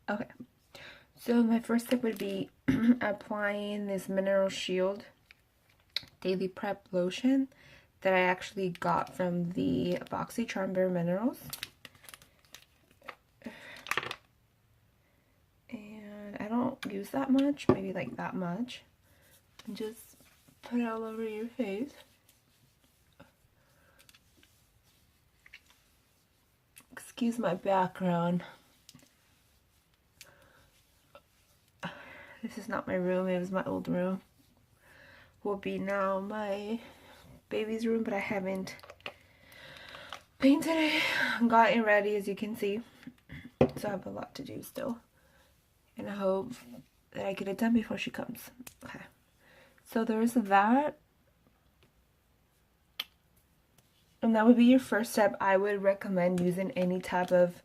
Okay, so my first step would be applying this Mineral Shield Daily Prep Lotion that I actually got from the BoxyCharm Bare Minerals. And I don't use that much, maybe like that much. And just put it all over your face. Excuse my background. This is not my room, it was my old room. Will be now my baby's room, but I haven't painted it, gotten ready as you can see. So I have a lot to do still. And I hope that I get it done before she comes. Okay. So there's that. And that would be your first step. I would recommend using any type of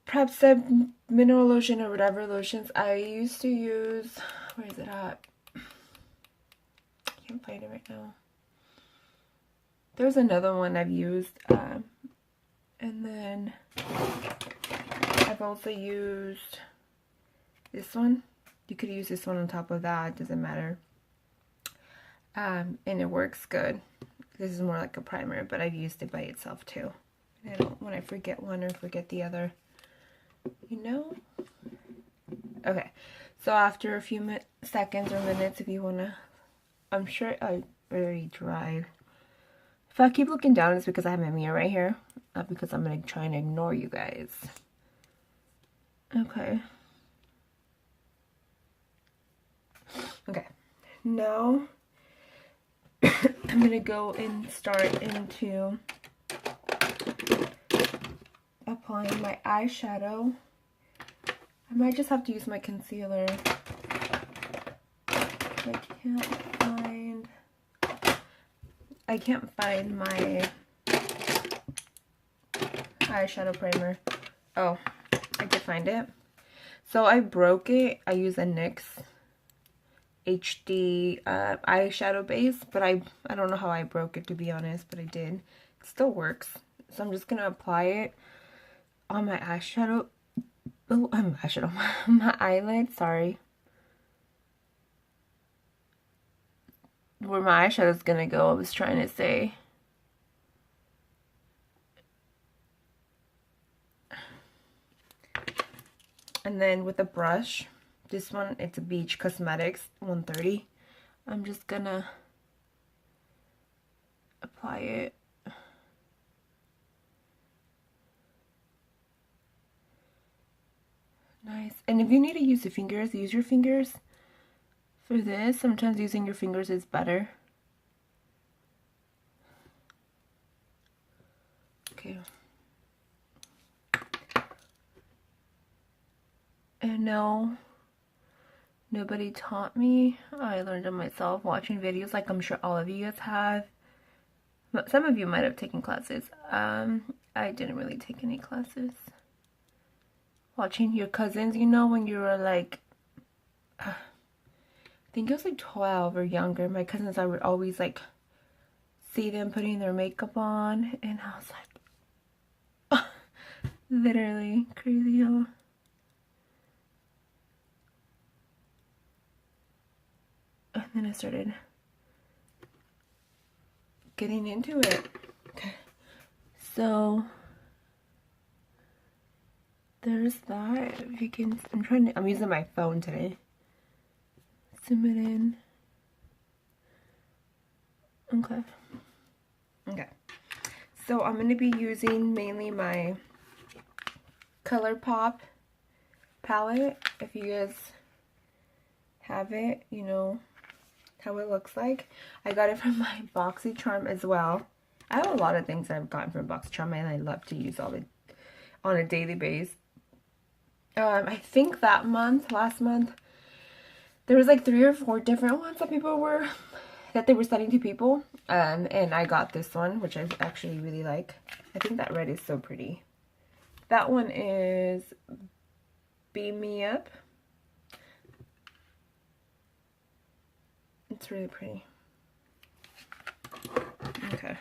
prep step, mineral lotion or whatever lotions. I used to use, where is it at? I can't find it right now. There's another one I've used. And then I've also used this one. You could use this one on top of that, it doesn't matter. And it works good. This is more like a primer, but I've used it by itself too. I don't want to forget one or forget the other, you know? Okay, so after a few seconds or minutes, if you want to, I'm sure I already dried. If I keep looking down, it's because I have my mirror right here, not because I'm going to try and ignore you guys. Okay. Okay, now I'm going to go and start into applying my eyeshadow. I might just have to use my concealer. I can't find my eyeshadow primer. Oh, I did find it. So I broke it. I use a NYX HD eyeshadow base, but I don't know how I broke it, to be honest, but I did. It still works. So I'm just gonna apply it on my eyeshadow. Oh, my eyelid, sorry. Where my eyeshadow is gonna go, I was trying to say. And then with a brush, this one, it's a Beach Cosmetics 130. I'm just gonna apply it. Nice. And if you need to use the fingers, use your fingers. For this, sometimes using your fingers is better. Okay. And no, nobody taught me. I learned it myself watching videos, like I'm sure all of you guys have. Some of you might have taken classes. I didn't really take any classes. Watching your cousins, you know, when you were like, I think it was like 12 or younger. My cousins, I would always like see them putting their makeup on, and I was like, literally crazy, huh? And then I started getting into it. Okay, so there's that. If you can, I'm using my phone today. Zoom it in. Okay. Okay. So I'm going to be using mainly my ColourPop palette. If you guys have it, you know how it looks like. I got it from my BoxyCharm as well. I have a lot of things I've gotten from BoxyCharm, and I love to use all the on a daily basis. I think last month, there was like 3 or 4 different ones that they were sending to people. And I got this one, which I actually really like. I think that red is so pretty. That one is Beam Me Up. It's really pretty. Okay.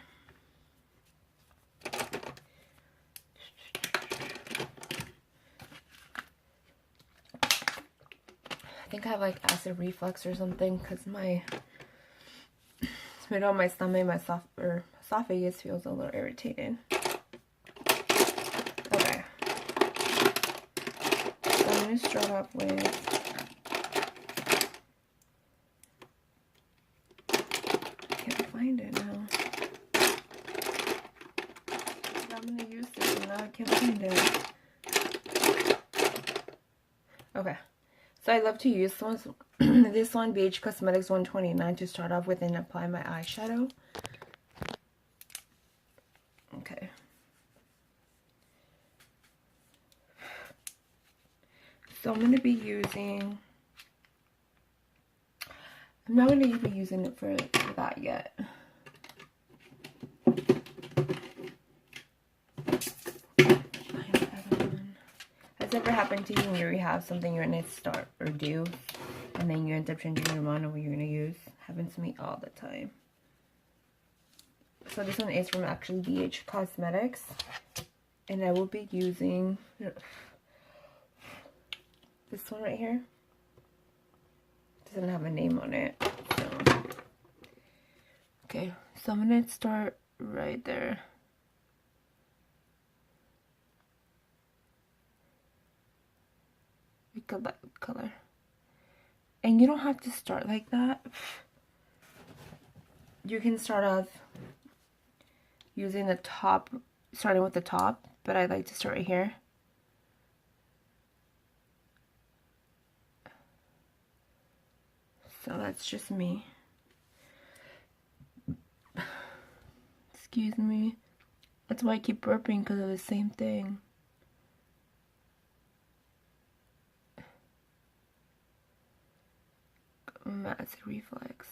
I think I have like acid reflux or something because my middle of my stomach, my esophagus feels a little irritated. Okay. So I'm going to start off with find it now. I'm gonna use this and now I can't find it. Okay, so I love to use this one, BH Cosmetics 129, to start off with and apply my eyeshadow. Okay. So I'm gonna be using. I'm not going to be using it for that yet. Has ever happened to you when you have something you're going to start or do, and then you end up changing your mind on what you're going to use? Happens to me all the time. So this one is from actually BH Cosmetics, and I will be using this one right here. Doesn't have a name on it. So. Okay, so I'm gonna start right there. Pick a light color. And you don't have to start like that. You can start off using the top, starting with the top, but I like to start right here. So that's just me. Excuse me. That's why I keep burping, because of the same thing. Acid reflux.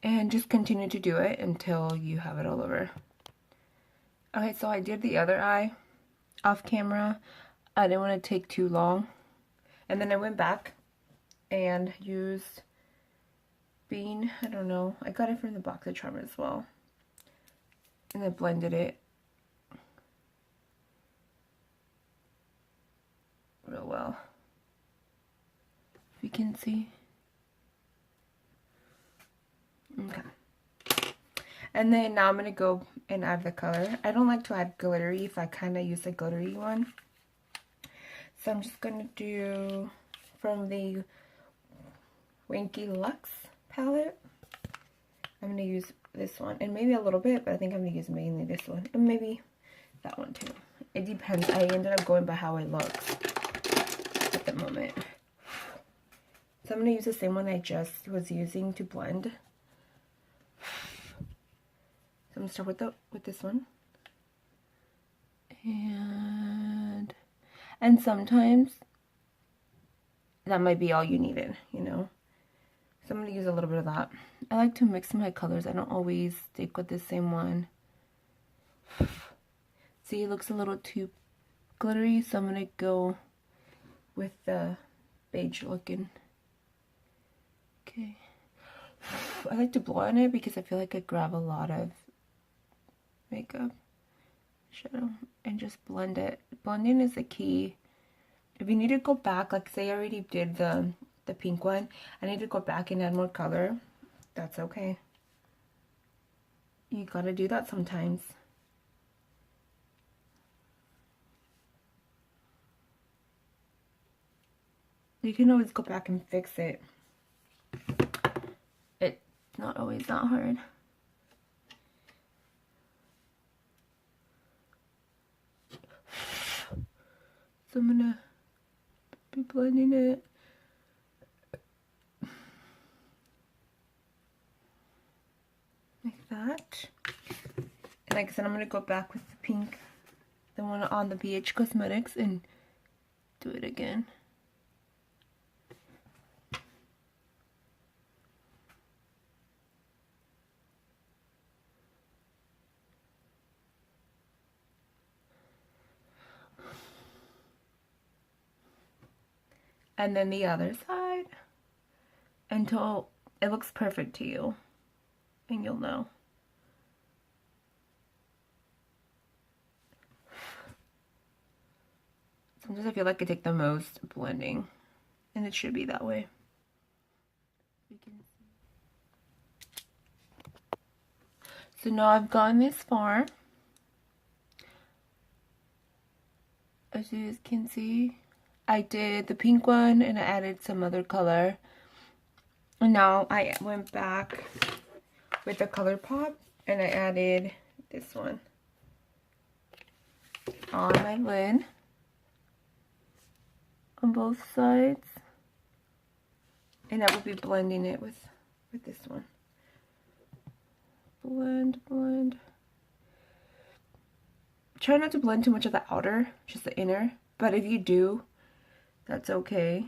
And just continue to do it until you have it all over. Okay, so I did the other eye off camera. I didn't want to take too long. And then I went back and used Bean. I don't know. I got it from the BoxyCharm as well. And I blended it real well. If you can see. Okay. And then now I'm going to go and add the color. I don't like to add glittery if I kind of use a glittery one. So I'm just going to do from the Winky Lux palette. I'm going to use this one. And maybe a little bit, but I think I'm going to use mainly this one. And maybe that one too. It depends. I ended up going by how it looks at the moment. So I'm going to use the same one I just was using to blend. So I'm going to start with this one. And sometimes that might be all you needed, you know. So I'm going to use a little bit of that. I like to mix my colors. I don't always stick with the same one. See, it looks a little too glittery, so I'm going to go with the beige looking. Okay. I like to blow on it because I feel like I grab a lot of makeup shadow and just blend it. Blending is the key. If you need to go back, like say I already did the pink one, I need to go back and add more color, that's okay. You gotta do that sometimes. You can always go back and fix it. It's not always that hard. So I'm gonna be blending it. Like that. And like I said, I'm gonna go back with the pink, the one on the BH Cosmetics, and do it again. and then the other side until it looks perfect to you, and you'll know. Sometimes I feel like I take the most blending, and it should be that way. So now I've gone this far. As you guys can see, I did the pink one and I added some other color. And now I went back with the ColourPop and I added this one on my lid on both sides. And I will be blending it with this one. Blend, blend. Try not to blend too much of the outer, just the inner. But if you do, that's okay,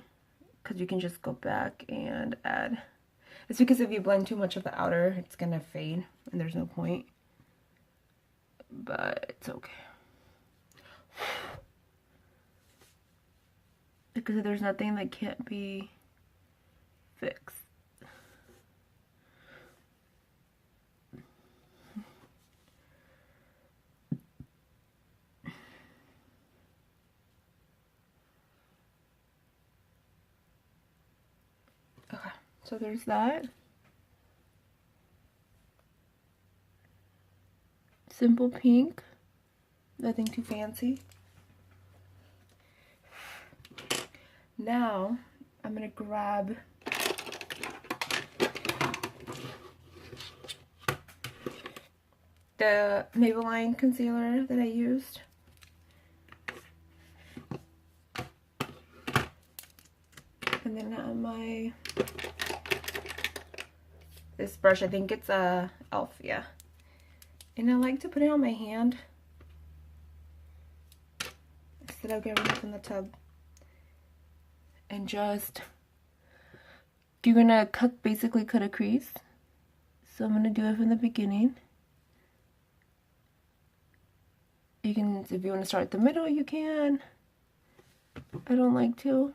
because you can just go back and add. It's because if you blend too much of the outer, it's gonna fade, and there's no point. But it's okay. Because there's nothing that can't be fixed. Okay, so there's that. Simple pink, nothing too fancy. Now I'm gonna grab the Maybelline concealer that I used. And then on this brush, I think it's a e.l.f., yeah. And I like to put it on my hand instead of getting it in the tub. And just, you're gonna basically cut a crease. So I'm gonna do it from the beginning. You can, if you want to start at the middle, you can. I don't like to.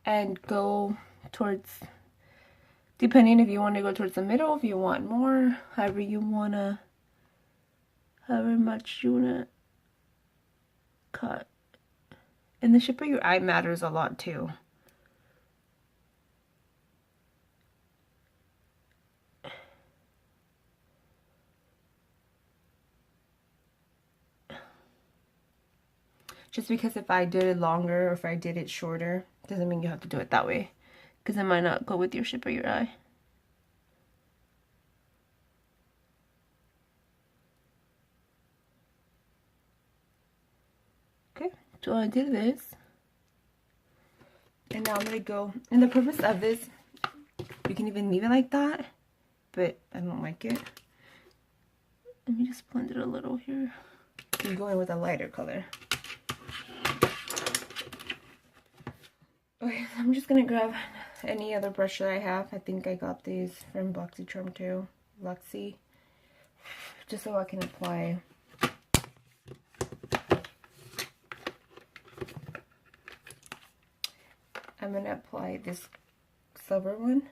And go towards, depending if you want to go towards the middle, if you want more, however much you wanna cut. And the shape of your eye matters a lot too. Just because if I did it longer or if I did it shorter, doesn't mean you have to do it that way. Because it might not go with your shape of your eye. Okay, so I did this. And now I'm going to go, and the purpose of this, you can even leave it like that, but I don't like it. Let me just blend it a little here. You go in with a lighter color. Okay, so I'm just gonna grab any other brush that I have. I think I got these from BoxyCharm too, Luxie, just so I can apply. I'm gonna apply this silver one.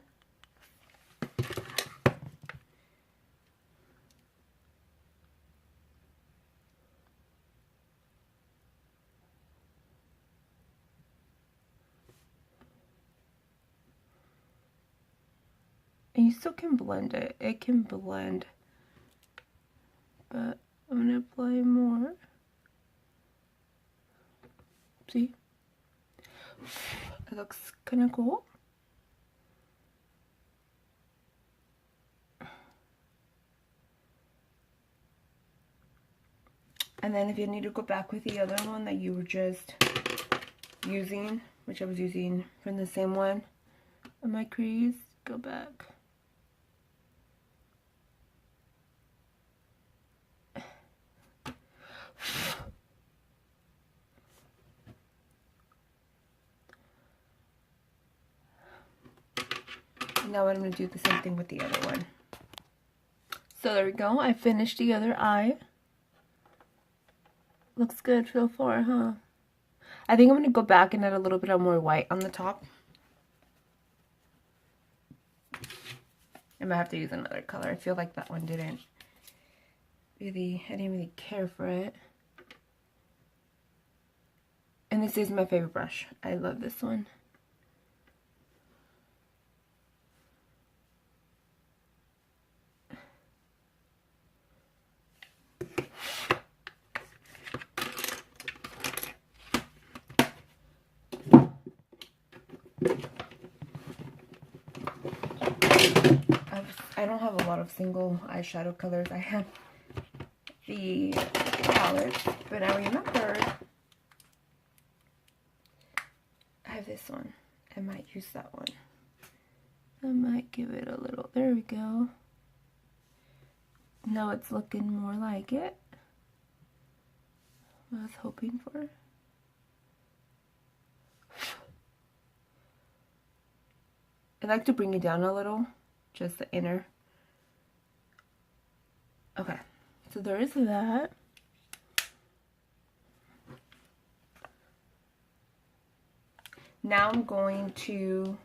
And you still can blend it. It can blend. But I'm going to apply more. See? It looks kind of cool. And then if you need to go back with the other one that you were just using, which I was using from the same one on my crease, go back. Now I'm going to do the same thing with the other one. So there we go. I finished the other eye. Looks good so far, huh? I think I'm going to go back and add a little bit of more white on the top. I might have to use another color. I feel like that one I didn't really care for it. And this is my favorite brush. I love this one. I don't have a lot of single eyeshadow colors. I have the palette, but I remember I have this one. I might use that one. I might give it a little, there we go. Now it's looking more like it. I was hoping for. I like to bring it down a little, just the inner. Okay, so there is that. Now I'm going to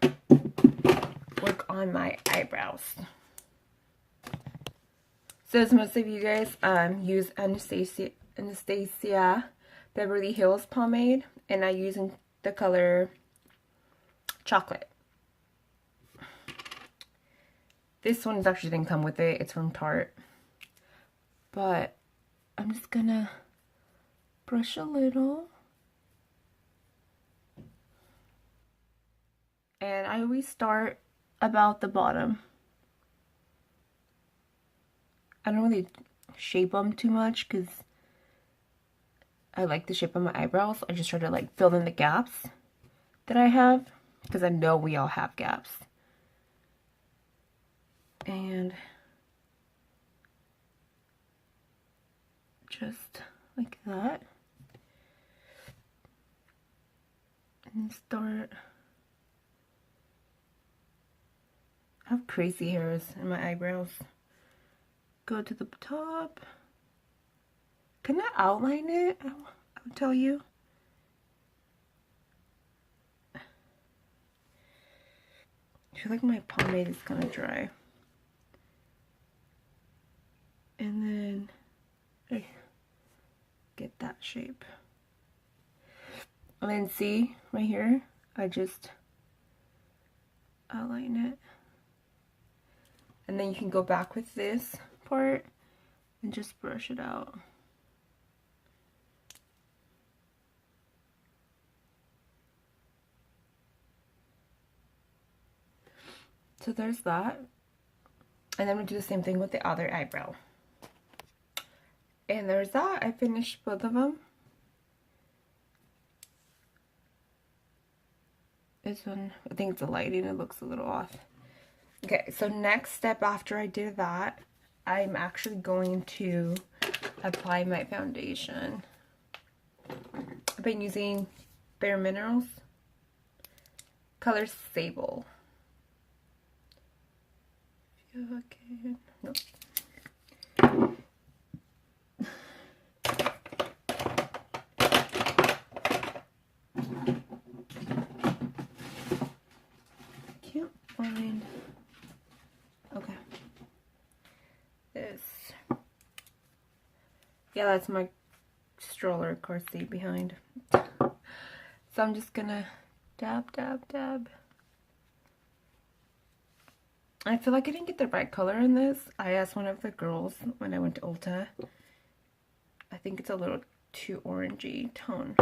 work on my eyebrows. So as most of you guys use Anastasia Beverly Hills pomade, and I use the color Chocolate. This one actually didn't come with it. It's from Tarte. But I'm just gonna brush a little. And I always start about the bottom. I don't really shape them too much because I like the shape of my eyebrows. I just try to like fill in the gaps that I have because I know we all have gaps. And just like that. And start. I have crazy hairs in my eyebrows. Go to the top. Can I outline it? I would tell you. I feel like my pomade is kind of dry. And then get that shape. And then see right here, I just outline it. And then you can go back with this part and just brush it out. So there's that. And then we do the same thing with the other eyebrow. And there's that. I finished both of them. This one, I think it's the lighting, it looks a little off. Okay, so next step after I did that, I'm actually going to apply my foundation. I've been using Bare Minerals, color Sable. Okay, no. Can't find. Okay. This. Yeah, that's my stroller car seat behind. So I'm just gonna dab, dab, dab. I feel like I didn't get the right color in this. I asked one of the girls when I went to Ulta. I think it's a little too orangey tone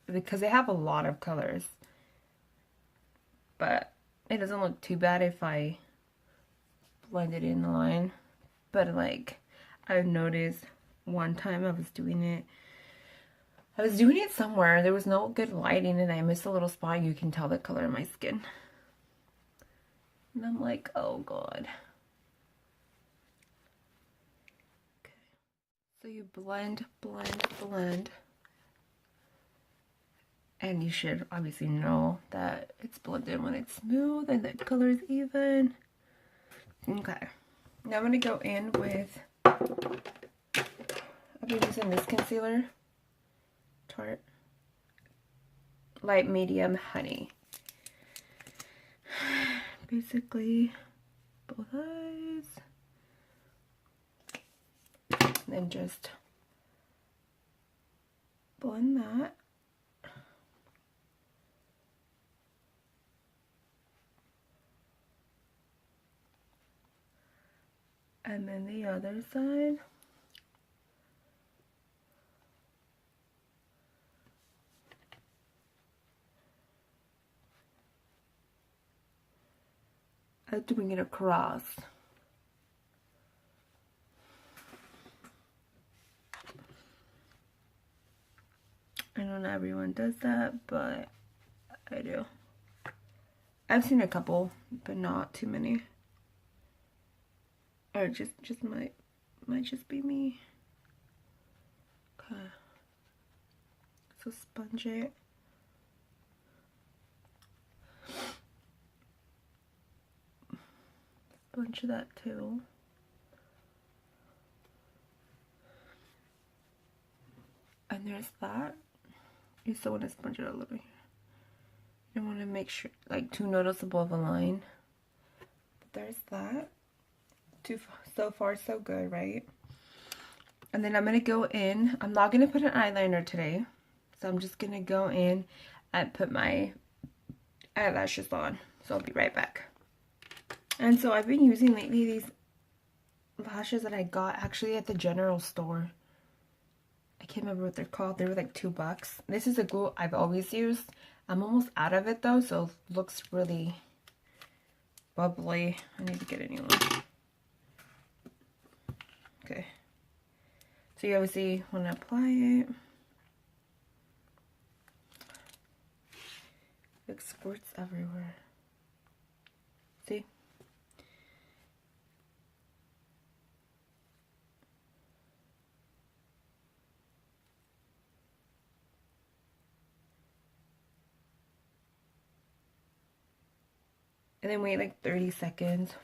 because they have a lot of colors. But it doesn't look too bad if I blend it in the line. But like, I've noticed one time I was doing it somewhere, there was no good lighting and I missed a little spot. You can tell the color of my skin. And I'm like, oh god. Okay. So you blend, blend, blend. And you should obviously know that it's blended when it's smooth and the color is even. Okay. Now I'm going to go in with, I'll be using this concealer, Tarte Light Medium Honey. Basically, both eyes. And then just blend that. And then the other side. I like to bring it across. I know not everyone does that, but I do. I've seen a couple, but not too many. Or just might just be me. Okay. So sponge it. Sponge that too. And there's that. You still want to sponge it a little bit. You don't want to make sure, like, too noticeable of a line. But there's that. So far, so good, right? And then I'm going to go in. I'm not going to put an eyeliner today. So I'm just going to go in and put my eyelashes on. So I'll be right back. And so I've been using lately these lashes that I got actually at the general store. I can't remember what they're called. They were like $2. This is a glue I've always used. I'm almost out of it though, so it looks really bubbly. I need to get a new one. Okay. So you obviously want to apply it. It squirts everywhere. See? And then wait like 30 seconds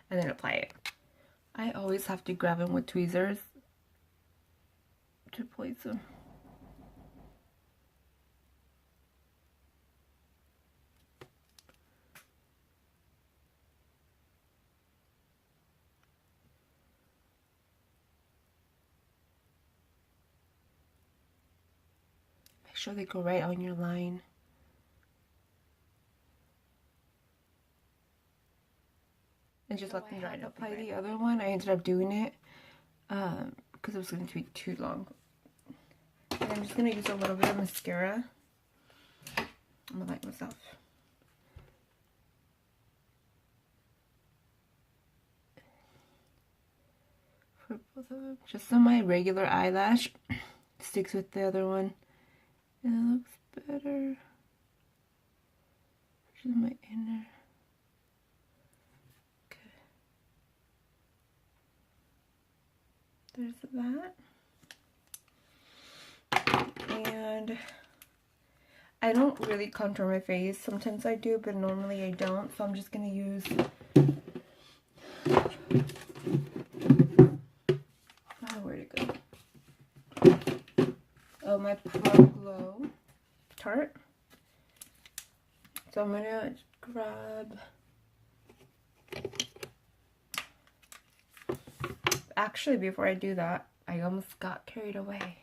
and then apply it. I always have to grab them with tweezers to place them. Make sure they go right on your line. And just let them dry. To apply the other one, I ended up doing it because it was going to be too long. And I'm just going to use a little bit of mascara. I'm going to like myself. For both of them. Just so my regular eyelash sticks with the other one. And it looks better. Just my inner. There's that. And I don't really contour my face. Sometimes I do, but normally I don't. So I'm just going to use where'd it go? Oh, my Pro Glow Tarte. So I'm going to grab, actually, before I do that, I almost got carried away.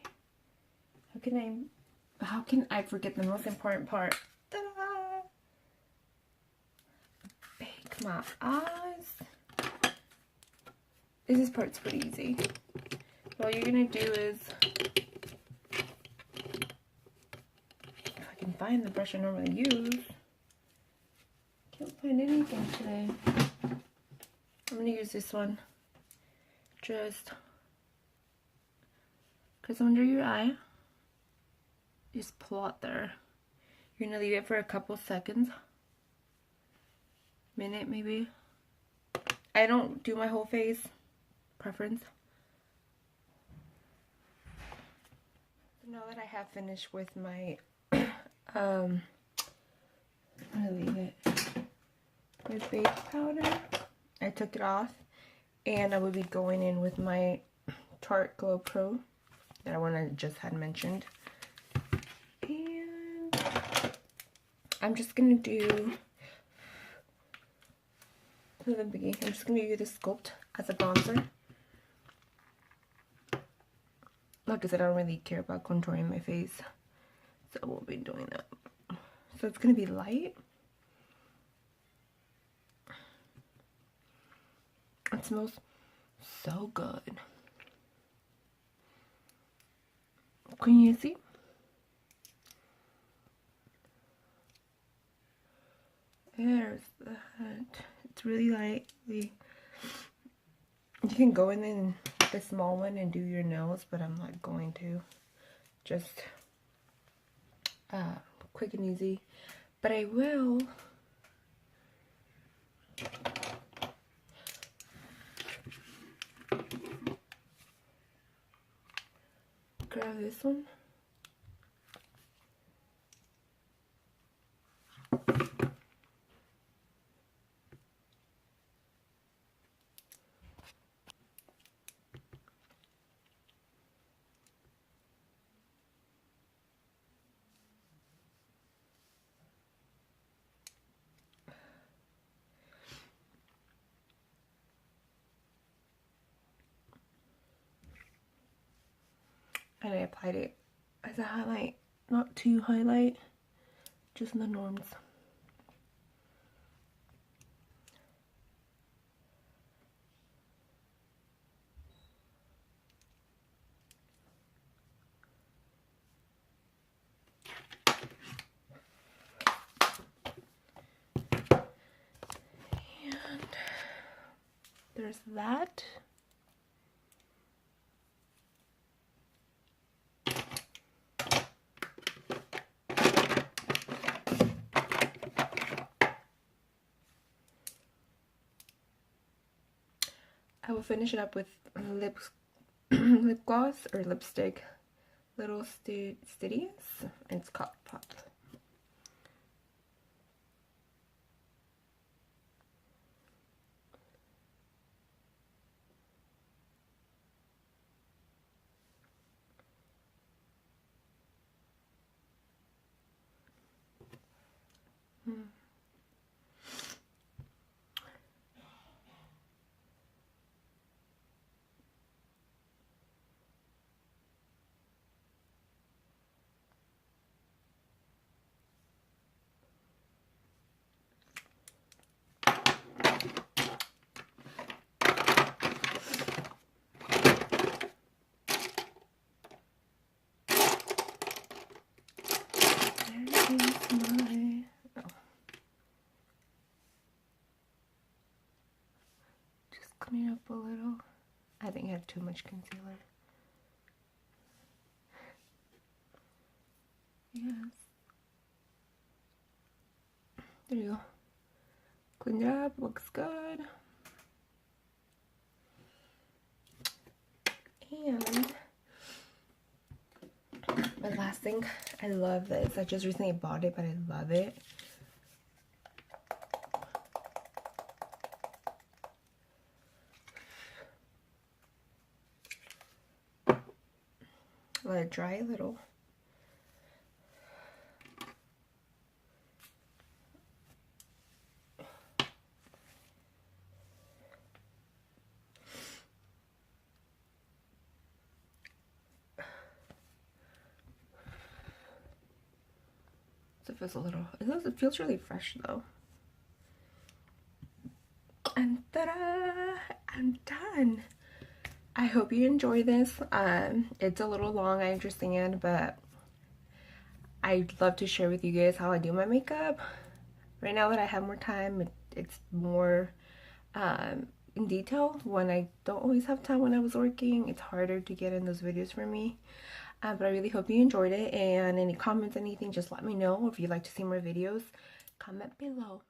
How can I forget the most important part? Ta-da! Bake my eyes. This part's pretty easy. All you're gonna do is, if I can find the brush I normally use. Can't find anything today. I'm gonna use this one. Just because under your eye, just plot there. You're gonna leave it for a couple seconds, minute maybe. I don't do my whole face, preference. So now that I have finished with my I'm gonna leave it. My base powder, I took it off. And I will be going in with my Tarte Glow Pro that I just had mentioned. And I'm just gonna do, for the beginning, I'm just gonna use the Sculpt as a bronzer. Like I said, I don't really care about contouring my face, so I won't be doing that. So it's gonna be light. It smells so good. Can you see? There's that. It's really light. You can go in the small one and do your nails, but I'm not going to. Just quick and easy. But I will grab this one. And I applied it as a highlight, not too highlight, just in the norms. And there's that. I will finish it up with lip gloss or lipstick, Little Stitties, and it's called Pop. Just clean up a little. I think I have too much concealer. Yes. There you go. Cleaned it up, looks good. And my last thing, I love this. I just recently bought it, but I love it. Let it dry a little. So it feels a little, it feels really fresh though. And ta-da! I'm done. I hope you enjoy this. It's a little long, I understand, but I'd love to share with you guys how I do my makeup. Right now that I have more time, it's more in detail. When I don't always have time when I was working, it's harder to get in those videos for me. But I really hope you enjoyed it, and any comments, anything, just let me know. If you'd like to see more videos, comment below.